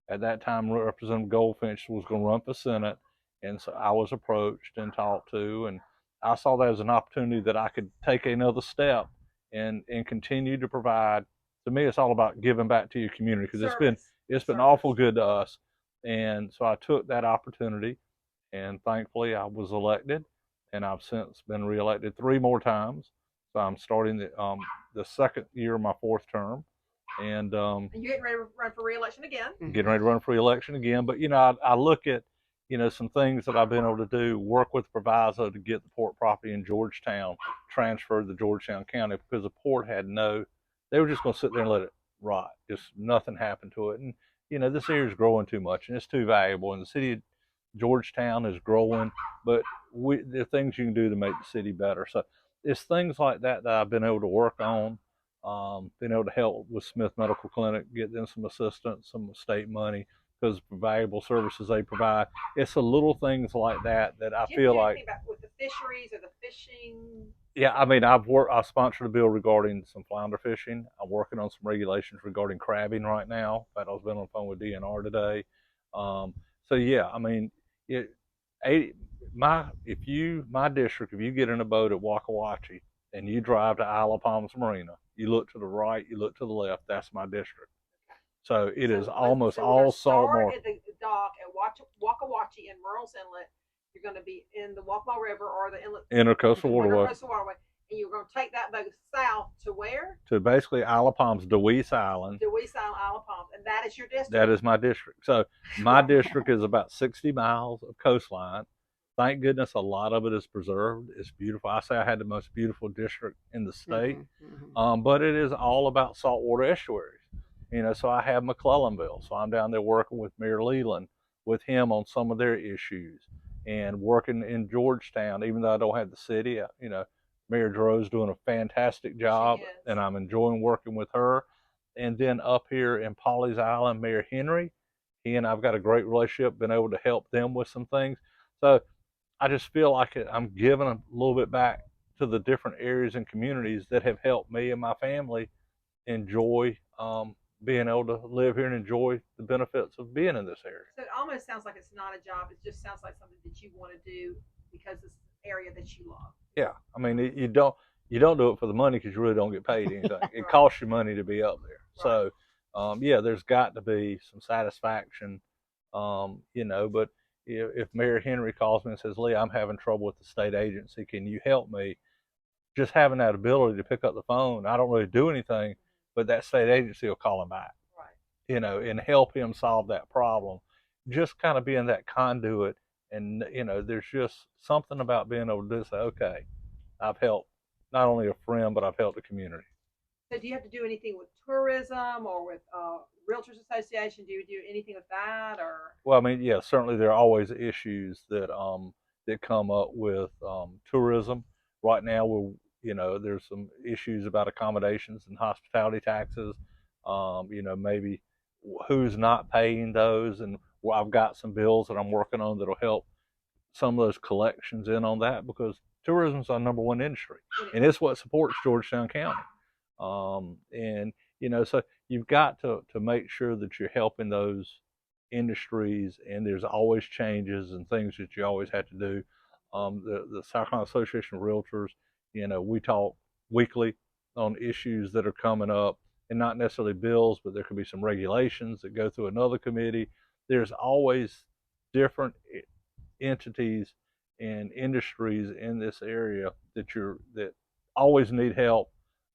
At that time, Representative Goldfinch was going to run for Senate, and so I was approached and talked to, and I saw that as an opportunity that I could take another step and continue to provide. To me, it's all about giving back to your community because it's been Service. awful good to us. And so I took that opportunity, and thankfully I was elected, and I've since been reelected 3 more times. So I'm starting the second year of my 4th term, and And you're getting ready to run for re-election again. getting ready to run for re-election again. But I look at some things that I've been able to do, work with Proviso to get the port property in Georgetown transferred to Georgetown County because the port had they were just going to sit there and let it rot. Just nothing happened to it. And this area is growing too much and it's too valuable. And the city of Georgetown is growing, but there are things you can do to make the city better. So it's things like that that I've been able to work on. Been able to help with Smith Medical Clinic, get them some assistance, some state money because of valuable services they provide. It's the little things like that that I feel like. About with the fisheries or the fishing? Yeah, I mean, I've sponsored a bill regarding some flounder fishing. I'm working on some regulations regarding crabbing right now. In fact, I was been on the phone with DNR today. So yeah, I mean, my district, if you get in a boat at Waka Wachi and you drive to Isle of Palms Marina, you look to the right, you look to the left. That's my district. So it is almost all saltwater. At the dock at Waka Wachi and Murrells Inlet. You're going to be in the Waccamaw River or the inlet. Intercoastal Waterway. And you're going to take that boat south to where? To basically Isle of Palms, Deweese Island. Deweese Island, Isle of Palms. And that is your district? That is my district. So my district is about 60 miles of coastline. Thank goodness a lot of it is preserved. It's beautiful. I say I had the most beautiful district in the state. But it is all about saltwater estuaries. So I have McClellanville. So I'm down there working with Mayor Leland, with him on some of their issues, and working in Georgetown, even though I don't have the city. Mayor Dro's doing a fantastic job, and I'm enjoying working with her. And then up here in Pawleys Island, Mayor Henry, he and I've got a great relationship, been able to help them with some things. So I just feel like I'm giving a little bit back to the different areas and communities that have helped me and my family enjoy being able to live here and enjoy the benefits of being in this area. So it almost sounds like it's not a job. It just sounds like something that you want to do because it's an area that you love. Yeah, I mean, you don't do it for the money because you really don't get paid anything. It costs you money to be up there. Right. So, yeah, there's got to be some satisfaction, But if Mayor Henry calls me and says, "Lee, I'm having trouble with the state agency. Can you help me?" Just having that ability to pick up the phone, I don't really do anything, but that state agency will call him back. Right. And help him solve that problem. Just kind of being that conduit. And, there's just something about being able to say, okay, I've helped not only a friend, but I've helped the community. So do you have to do anything with tourism or with Realtors Association? Do you do anything with that? Or? Well, I mean, yeah, certainly there are always issues that come up with tourism. Right now, there's some issues about accommodations and hospitality taxes. Maybe who's not paying those, and I've got some bills that I'm working on that'll help some of those collections in on that because tourism is our number one industry, and it's what supports Georgetown County. So you've got to make sure that you're helping those industries, and there's always changes and things that you always have to do. The South Carolina Association of Realtors, we talk weekly on issues that are coming up, and not necessarily bills, but there could be some regulations that go through another committee. There's always different entities and industries in this area that always need help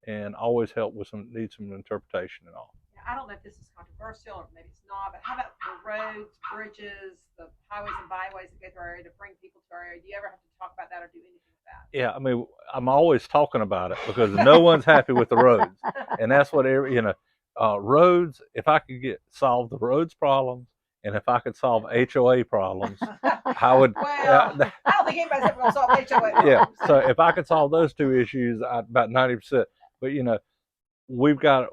and always help with need some interpretation and all. Now, I don't know if this is controversial or maybe it's not, but how about the roads, bridges, the highways and byways that go through our area to bring people to our area? Do you ever have to talk about that or do anything with that? Yeah, I mean, I'm always talking about it because no one's happy with the roads, and that's what roads. If I could solve the roads problems, and if I could solve HOA problems, I would. Well, I don't think anybody's ever going to solve HOA problems. Yeah, so if I could solve those two issues, about 90%. But we've got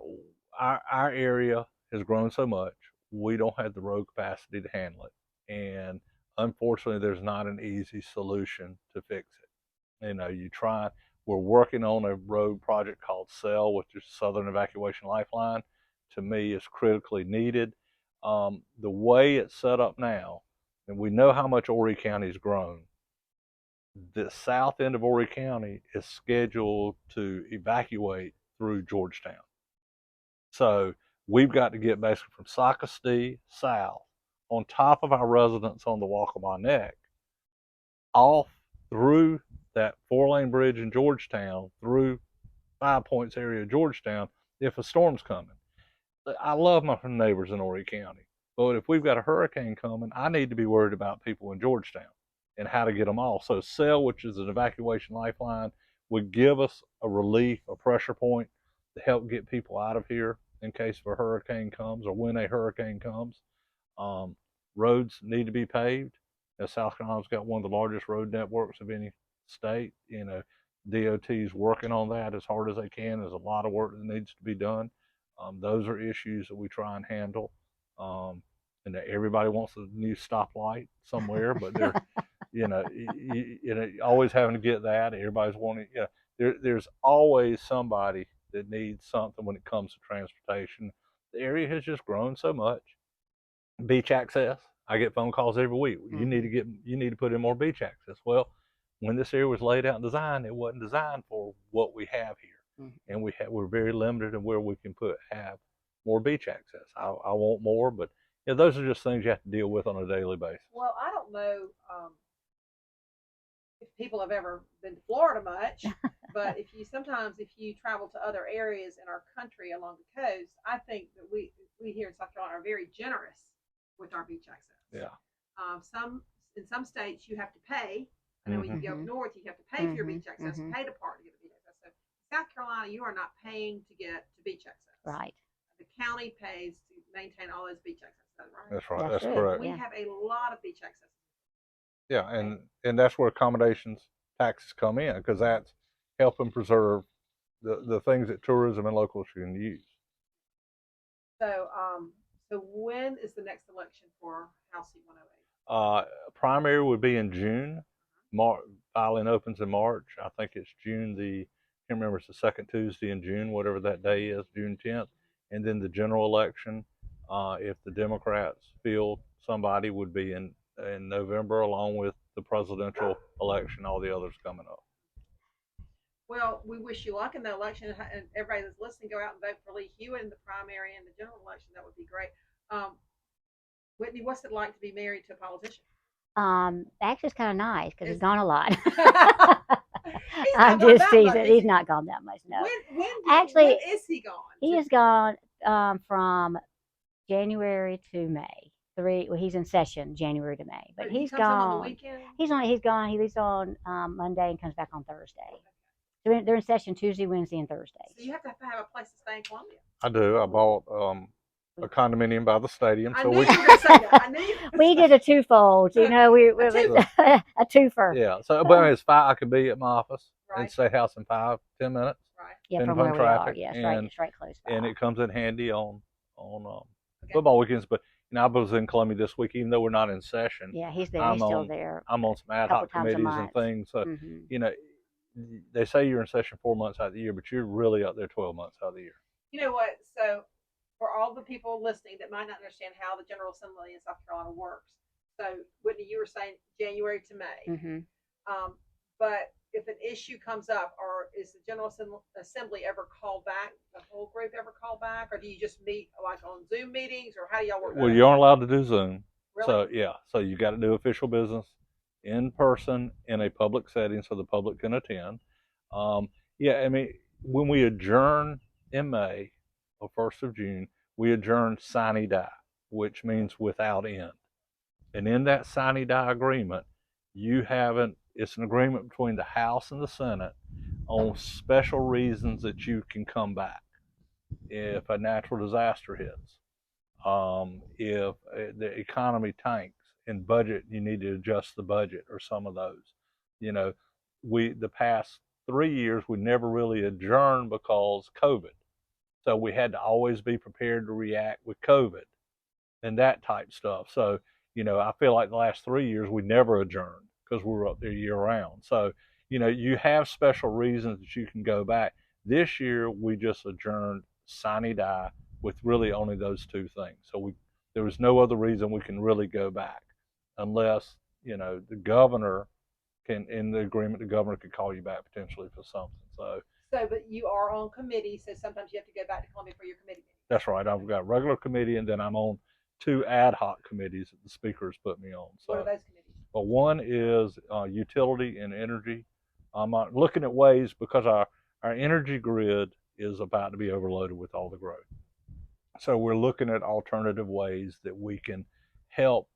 our area has grown so much, we don't have the road capacity to handle it, and unfortunately, there's not an easy solution to fix it. You try. We're working on a road project called SEL, which is Southern Evacuation Lifeline. To me, is critically needed. The way it's set up now, and we know how much Horry County's grown. the south end of Horry County is scheduled to evacuate through Georgetown. So we've got to get basically from Socastee south, on top of our residents on the Walkable Neck, off through that 4-lane bridge in Georgetown, through 5 Points area of Georgetown, if a storm's coming. I love my neighbors in Horry County, but if we've got a hurricane coming, I need to be worried about people in Georgetown and how to get them off. So SEL, which is an evacuation lifeline, would give us a relief, a pressure point to help get people out of here in case of a hurricane comes or when a hurricane comes. Roads need to be paved. South Carolina's got one of the largest road networks of any state. DOT's working on that as hard as they can. There's a lot of work that needs to be done. Those are issues that we try and handle. And that everybody wants a new stoplight somewhere, but they're, always having to get that. Everybody's wanting, there's always somebody that needs something when it comes to transportation. The area has just grown so much. Beach access. I get phone calls every week. You need to put in more beach access. Well, when this area was laid out and designed, it wasn't designed for what we have here, and we're very limited in where we can have more beach access. I want more, but those are just things you have to deal with on a daily basis. Well, I don't know if people have ever been to Florida much, but if you travel to other areas in our country along the coast, I think that we here in South Carolina are very generous with our beach access. Yeah. In some states you have to pay. I know when you go up north, you have to pay for your beach access, pay to park to get the beach access. So in South Carolina, you are not paying to get to beach access. Right. The county pays to maintain all those beach access, right? That's right. That's correct. We have a lot of beach access. Yeah, and that's where accommodations taxes come in, because that's helping preserve the things that tourism and locals can use. So, so when is the next election for House Seat 108? Primary would be in June. Filing opens in March. I think it's June I can't remember, it's the second Tuesday in June, whatever that day is, June 10th. And then the general election, if the Democrats field somebody, would be in November, along with the presidential election, all the others coming up. Well, we wish you luck in the election, and everybody that's listening, go out and vote for Lee Hewitt in the primary and the general election. That would be great. Whitney, what's it like to be married to a politician? Actually, it's kind of nice because he's gone a lot. I'm just teasing. He's not gone that much. No. When is he gone? He is gone from January to May. He's in session January to May, but he's gone. On the weekend? He's gone. He leaves on Monday and comes back on Thursday. So they're in session Tuesday, Wednesday, and Thursday. So you have to have a place to stay in Columbia. I do. I bought a condominium by the stadium. I knew you were going to say that. We did a twofold. A twofer. Yeah. So, but it's 5. I could be at my office and State House in 5-10 minutes. Right. Yeah, from where traffic, we are. Yeah, it's right close by. And it comes in handy on football weekends. But I was in Columbia this week, even though we're not in session. Yeah, he's there. He's still there. I'm on some ad hoc committees and things. So they say you're in session 4 months out of the year, but you're really out there 12 months out of the year. You know what? So for all the people listening that might not understand how the General Assembly in South Carolina works, so Whitney, you were saying January to May. But if an issue comes up, or is the General Assembly ever called back, the whole group ever called back, or do you just meet like on Zoom meetings, or how do y'all work? Well, you aren't allowed to do Zoom. Really? So you got to do official business in person in a public setting so the public can attend. I mean, when we adjourn in May or 1st of June, we adjourn sine die, which means without end. And in that sine die agreement, it's an agreement between the House and the Senate on special reasons that you can come back. If a natural disaster hits, if the economy tanks, in budget, you need to adjust the budget, or some of those. The past 3 years, we never really adjourned because COVID. So we had to always be prepared to react with COVID and that type stuff. So, I feel like the last 3 years, we never adjourned because we were up there year round. So, you have special reasons that you can go back. This year, we just adjourned sine die with really only those two things. So there was no other reason we can really go back, unless the governor can, in the agreement, the governor could call you back potentially for something. So, but you are on committee, so sometimes you have to go back to Columbia for your committee meeting. that's right. I've got regular committee, and then I'm on 2 ad hoc committees that the speakers put me on. So, what are those committees? well, one is utility and energy. I'm looking at ways, because our energy grid is about to be overloaded with all the growth. So we're looking at alternative ways that we can help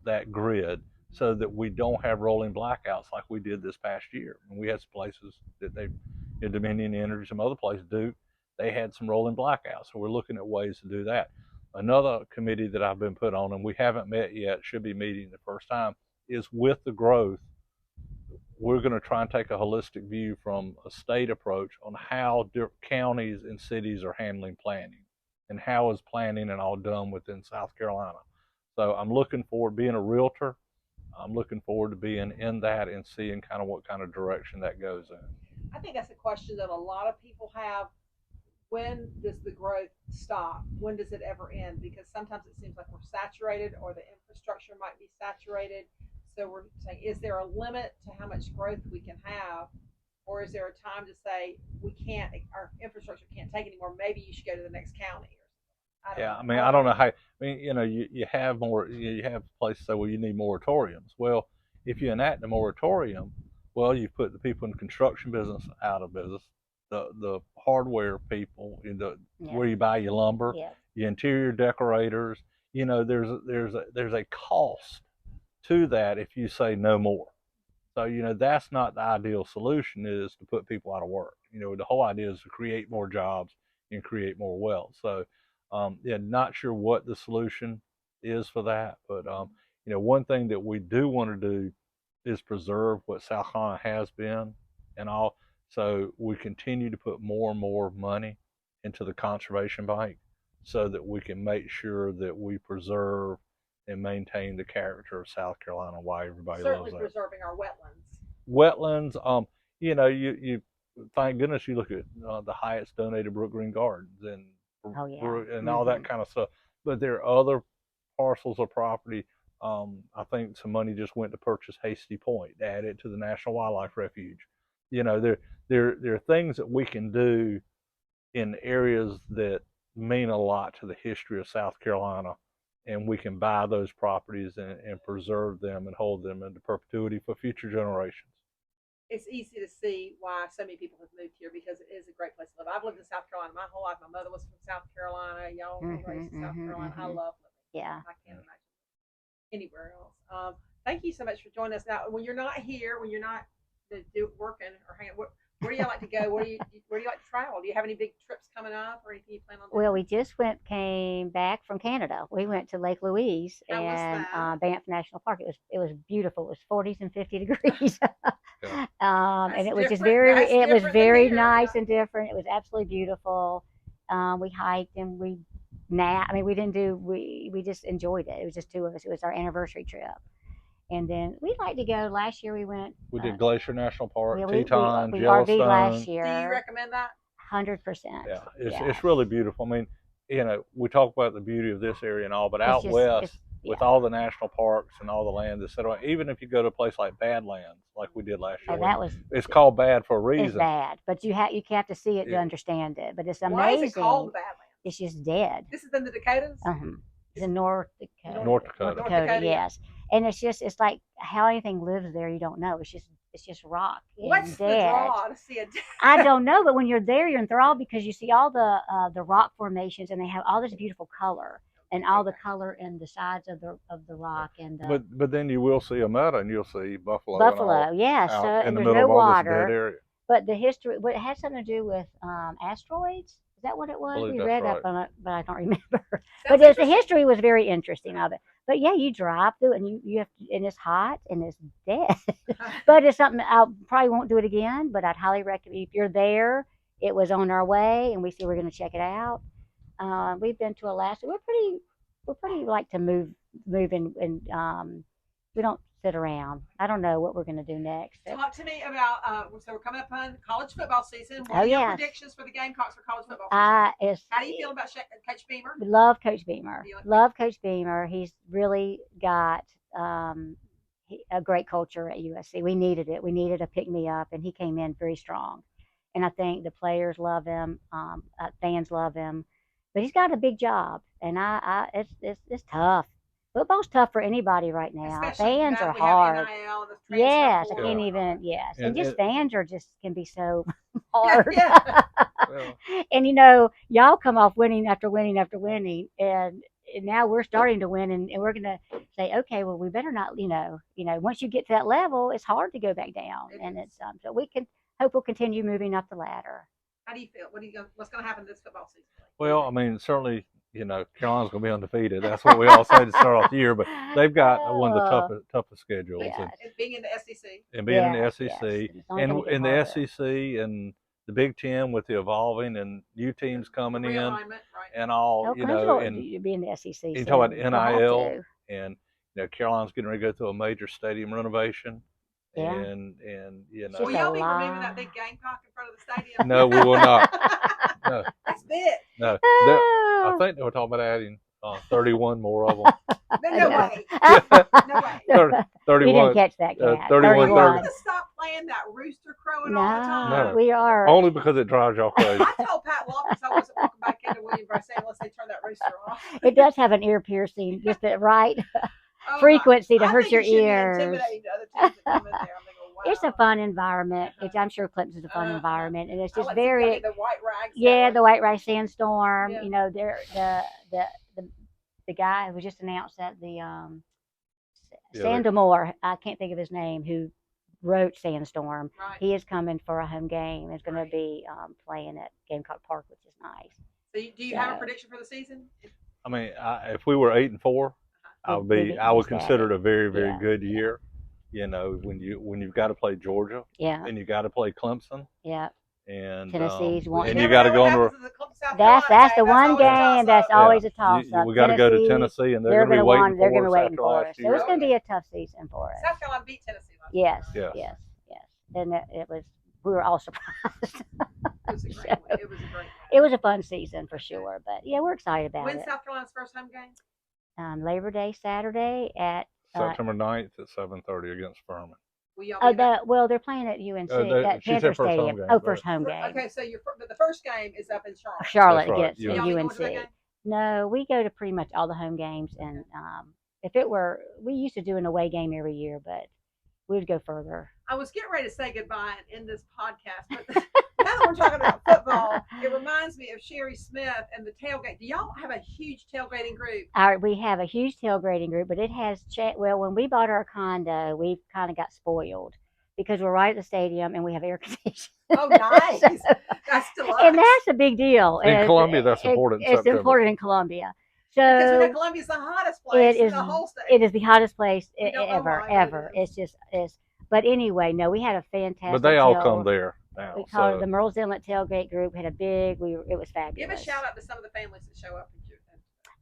that grid so that we don't have rolling blackouts like we did this past year. And we had some places that Dominion Energy, some other places they had some rolling blackouts. So we're looking at ways to do that. Another committee that I've been put on, and we haven't met yet, should be meeting the first time, is with the growth. We're going to try and take a holistic view from a state approach on how counties and cities are handling planning, and how is planning and all done within South Carolina. So I'm looking forward, being a realtor, I'm looking forward to being in that and seeing kind of what kind of direction that goes in. I think that's a question that a lot of people have. When does the growth stop? When does it ever end? Because sometimes it seems like we're saturated, or the infrastructure might be saturated. So we're saying, is there a limit to how much growth we can have? Or is there a time to say our infrastructure can't take anymore? Maybe you should go to the next county. I don't know how. You have places say, well, you need moratoriums. Well, if you enact a moratorium, well, you put the people in the construction business out of business, the hardware people, where you buy your lumber, your interior decorators. There's a cost to that if you say no more. So, that's not the ideal solution, is to put people out of work. The whole idea is to create more jobs and create more wealth. So, not sure what the solution is for that. But, one thing that we do want to do is preserve what South Carolina has been and all. So we continue to put more and more money into the conservation bank so that we can make sure that we preserve and maintain the character of South Carolina, why everybody loves that. Certainly preserving our wetlands. Wetlands, you thank goodness you look at the highest donated Brook Green Gardens and all that kind of stuff. But there are other parcels of property. I think some money just went to purchase Hasty Point, to add it to the National Wildlife Refuge. There are things that we can do in areas that mean a lot to the history of South Carolina, and we can buy those properties and preserve them and hold them into perpetuity for future generations. It's easy to see why so many people have moved here, because it is a great place to live. I've lived in South Carolina my whole life. My mother was from South Carolina. Y'all were raised in South Carolina. I love living. Yeah. I can't imagine anywhere else. Thank you so much for joining us. Now, when you're not here, when you're not working or hanging, where do you like to go? Where do you like to travel? Do you have any big trips coming up or anything you plan on doing? Well, we just came back from Canada. We went to Lake Louise and Banff National Park. It was beautiful. It was 40s and 50 degrees. And it was just very nice and different. It was absolutely beautiful. We hiked and we napped. We just enjoyed it. It was just 2 of us. It was our anniversary trip. And then we'd like to go. Last year we did Glacier National Park, Teton, we RV'd last year. Do you recommend that? 100%. Yeah, it's really beautiful. We talk about the beauty of this area and all, but out west, with all the national parks and all the land that's set around, even if you go to a place like Badlands, like we did last year, it's called Bad for a reason. It's bad, but you have to see it to understand it. But it's amazing. Why is it called Badlands? It's just dead. This is in the Dakotas? It's in North Dakota. North Dakota, yes. And it's like how anything lives there, you don't know. It's just rock. What's the draw to see a dead? I don't know, but when you're there, you're enthralled because you see all the rock formations, and they have all this beautiful color, and all the color in the sides of the rock. And but then you will see a meadow, and you'll see buffalo. Yes. And there's no water. But the history, it had something to do with asteroids. Is that what it was? We read up on it, but I don't remember. But the history was very interesting of it. But yeah, you drive through it, and you have to, and it's hot and it's dead. But it's something I probably won't do it again. But I'd highly recommend if you're there. It was on our way, and we're going to check it out. We've been to Alaska. We're pretty like to move and we don't sit around. I don't know what we're going to do next. Talk to me about, so we're coming up on college football season. What are your predictions for the Gamecocks for college football season? How do you feel about Coach Beamer? Love Coach Beamer. Love Coach Beamer. He's really got, a great culture at USC. We needed it. We needed a pick me up, and he came in very strong. And I think the players love him, fans love him, but he's got a big job, and it's tough. Football's tough for anybody right now. Especially Fans now are that we have hard. NIL and the transfer Yes, I portal can't and all even. that. Yes, and And just it, fans are just can be so Yeah, hard. yeah. well, And y'all come off winning after winning after winning, and now we're starting to win, and we're gonna say, okay, well, we better not, once you get to that level, it's hard to go back down, It and is. it's so we can hope we'll continue moving up the ladder. How do you feel? What's going to happen this football season? well, I mean, certainly, Carolina's going to be undefeated. That's what we all say to start off the year. But they've got one of the Oh, toughest schedules, yes, And being in the SEC. and being in the yes, SEC, yes. It's only and gonna get in the harder. SEC and the Big Ten with the evolving and new teams coming in Realignment, right? and all, Oh, and you'll be in the SEC you soon. talk about We'll have NIL, to. and Carolina's getting ready to go through a major stadium renovation, Yeah. and It's Will just a y'all be removing lot. that big gamecock in front of the stadium? no, we will not. No, That's big. no. I Oh. think they were talking about adding 31 more of them. No way. No way. You 31. didn't catch that, Cat. 31, Are y'all 31. going to stop playing that rooster crowing all the time? No. We are. Only because it drives y'all crazy. I told Pat Loftus I wasn't walking back into William Bryce unless they turn that rooster off. It does have an ear piercing, just the right Oh, frequency to I hurt think your it should be ears. intimidating to other teams that come in there. I'm thinking, wow. It's a fun environment. Uh-huh. I'm sure Clemson's a fun Uh-huh. environment, and it's I just like to see y'all very. get the white rags. Yeah, the White Rice Sandstorm. Yeah. They're the guy who was just announced at the Sandamore. I can't think of his name. Who wrote Sandstorm? Right. He is coming for a home game. It's going Right. to be playing at Gamecock Park, which is nice. So do you have a prediction for the season? I mean, if we were 8-4, I would consider it a very, very good year. When you've got to play Georgia, and you got to play Clemson, and Tennessee's one. and you got to go on. That's the one game that's always a toss up. We got to go to Tennessee, and they're going to be waiting They're going to be for us waiting after for last us. So year. it's going to be a tough season for us. South Carolina beat Tennessee last year. Yes, Yes. yes. And it was. We were all surprised. It was a great one. It was a great game. It was a fun season for sure, but yeah, we're excited about When's it. South Carolina's first home game? Labor Day Saturday at September 9th at 7:30 against Furman. Will y'all be there? they're playing at UNC at she said Panther first home Stadium. game, Oh, right. first home game. Okay, so the first game is up in Charlotte. Charlotte That's right, against UNC. Y'all be going to that UNC. game? No, we go to pretty much all the home games, and if it were, we used to do an away game every year, but we would go further. I was getting ready to say goodbye and end this podcast, but now that we're talking about football, it reminds me of Sherry Smith and the tailgate. Do y'all have a huge tailgating group? We have a huge tailgating group, but it has well, when we bought our condo, we kind of got spoiled because we're right at the stadium and we have air conditioning. Oh, nice. That's deluxe. And that's a big deal. In Columbia, that's important in It's September. important in Columbia. Because we know So Columbia's the hottest place in the whole state. it is the hottest place We don't know ever, why, but ever. it is. It's just. But anyway, no, we had a fantastic. But they all come there now. We called it the Murrells Inlet tailgate group. We had a big. It was fabulous. Give a shout out to some of the families that show up.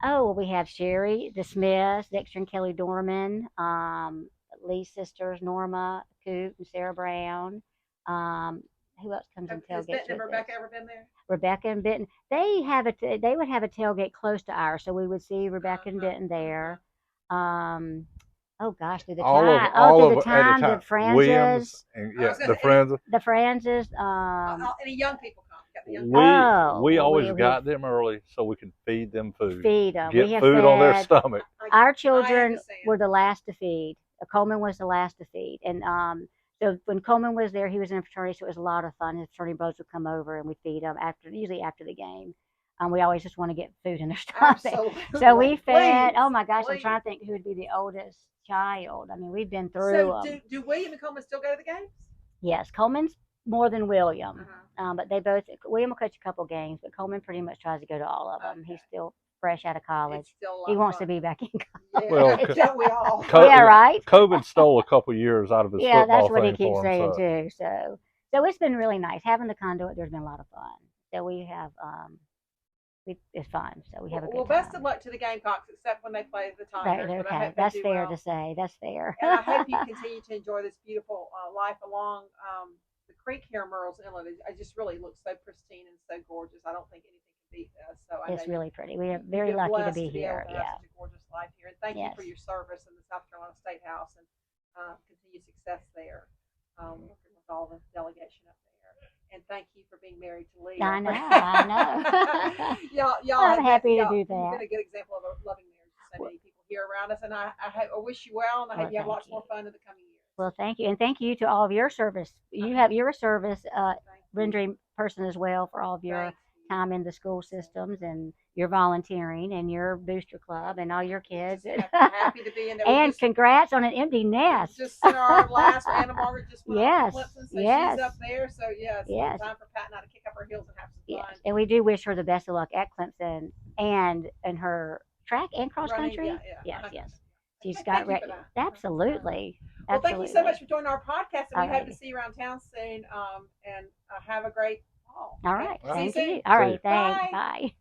Oh, well, we have Sherry, the Smiths, Dexter and Kelly Dorman, Lee's sisters, Norma Coop and Sarah Brown. Who else comes in Has tailgates Benton and with Rebecca us? ever been there? Rebecca and Benton. They would have a tailgate close to ours, so we would see Rebecca and Benton there. Oh gosh, through the time, the Franzes, Williams and the Franzes. the Franzes. Any young people come? Got the young We always got them early so we could feed them food. Feed them. Get food on their stomach. Our children were the last to feed. Coleman was the last to feed, and so when Coleman was there, he was in a fraternity, so it was a lot of fun. His fraternity brothers would come over and we feed them usually after the game. We always just want to get food in their stomach. Absolutely. So we fed. Please, Oh my gosh, please. I'm trying to think who would be the oldest child. I mean, we've been through. So do William and Coleman still go to the games? Yes, Coleman's more than William, Uh-huh. but William will coach a couple games, but Coleman pretty much tries to go to all of them. Okay. He's still fresh out of college. It's still a lot He of wants fun. to be back in Yeah, college. Well, don't we all? Yeah, right. COVID stole a couple years out of his Yeah, football that's what he thing keeps for him, saying too. So it's been really nice having the conduit. There's been a lot of fun. So we have it's fun. So we have a good Well, time. best of luck to the Gamecocks, except when they play the Right, Tigers. but I okay, hope they that's do fair well. to say. That's fair. And I hope you continue to enjoy this beautiful life along the creek here in Murrells Inlet. It just really looks so pristine and so gorgeous. I don't think anything can beat this. So It's know really pretty. We are you've very been lucky to blessed be able here. to have Yeah. such a gorgeous life here. And thank you for Yes. your service in the South Carolina State House. And continued success there, working with all the delegation up there. And thank you for being married to Lee. I know. y'all I'm happy to do You've that. been a good example of a loving marriage to so many people here around us, and I wish you well, and I hope you have lots more fun in the coming years. Well, thank you, and thank you to all of your service. You're a service rendering person as well for all of your time in the school systems and your volunteering and your booster club and all your kids. Happy to be in there. And congrats on an empty nest. Just sent our last Anna Margaret just went yes, off to Clemson, so yes. she's up there. So yes, yes. Time for Pat and I to kick up our heels and have some fun. Yes, and we do wish her the best of luck at Clemson and in her track and cross country. Yes. She's got absolutely. Well, thank you so much for joining our podcast, and we hope to see you around town soon. And have a great fall. All right. See you soon. All right. Thanks. Bye.